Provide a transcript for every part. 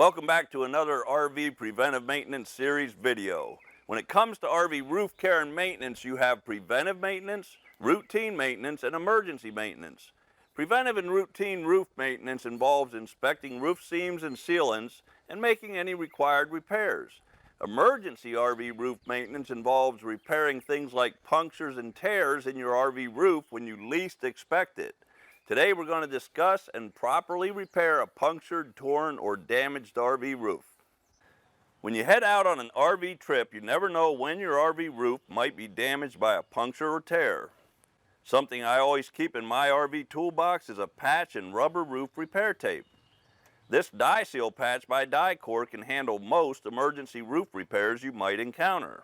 Welcome back to another RV preventive maintenance series video. When it comes to RV roof care and maintenance, you have preventive maintenance, routine maintenance, and emergency maintenance. Preventive and routine roof maintenance involves inspecting roof seams and sealants and making any required repairs. Emergency RV roof maintenance involves repairing things like punctures and tears in your RV roof when you least expect it. Today we're going to discuss and properly repair a punctured, torn, or damaged RV roof. When you head out on an RV trip, you never know when your RV roof might be damaged by a puncture or tear. Something I always keep in my RV toolbox is a patch and rubber roof repair tape. This die seal patch by Dicor can handle most emergency roof repairs you might encounter.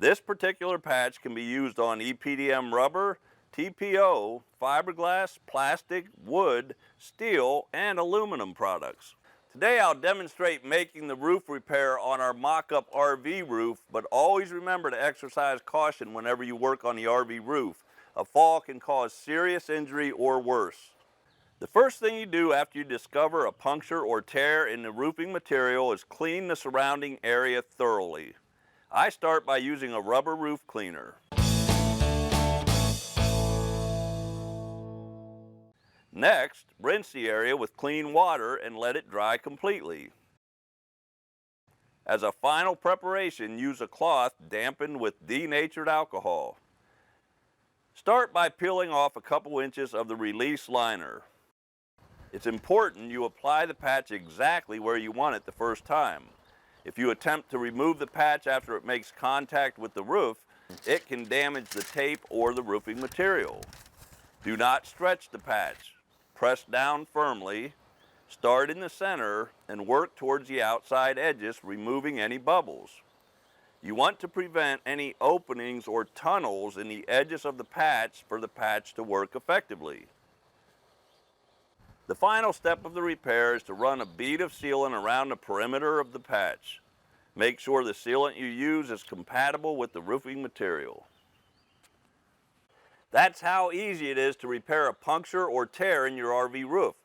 This particular patch can be used on EPDM rubber, TPO, fiberglass, plastic, wood, steel, and aluminum products. Today I'll demonstrate making the roof repair on our mock-up RV roof, but always remember to exercise caution whenever you work on the RV roof. A fall can cause serious injury or worse. The first thing you do after you discover a puncture or tear in the roofing material is clean the surrounding area thoroughly. I start by using a rubber roof cleaner. Next, rinse the area with clean water and let it dry completely. As a final preparation, use a cloth dampened with denatured alcohol. Start by peeling off a couple inches of the release liner. It's important you apply the patch exactly where you want it the first time. If you attempt to remove the patch after it makes contact with the roof, it can damage the tape or the roofing material. Do not stretch the patch. Press down firmly, start in the center, and work towards the outside edges, removing any bubbles. You want to prevent any openings or tunnels in the edges of the patch for the patch to work effectively. The final step of the repair is to run a bead of sealant around the perimeter of the patch. Make sure the sealant you use is compatible with the roofing material. That's how easy it is to repair a puncture or tear in your RV roof.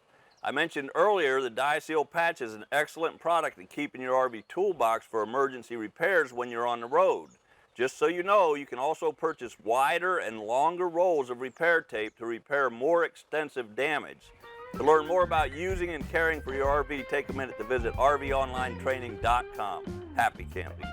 I mentioned earlier the die seal patch is an excellent product to keep in your RV toolbox for emergency repairs when you're on the road. Just so you know, you can also purchase wider and longer rolls of repair tape to repair more extensive damage. To learn more about using and caring for your RV, take a minute to visit RVOnlinetraining.com. Happy camping!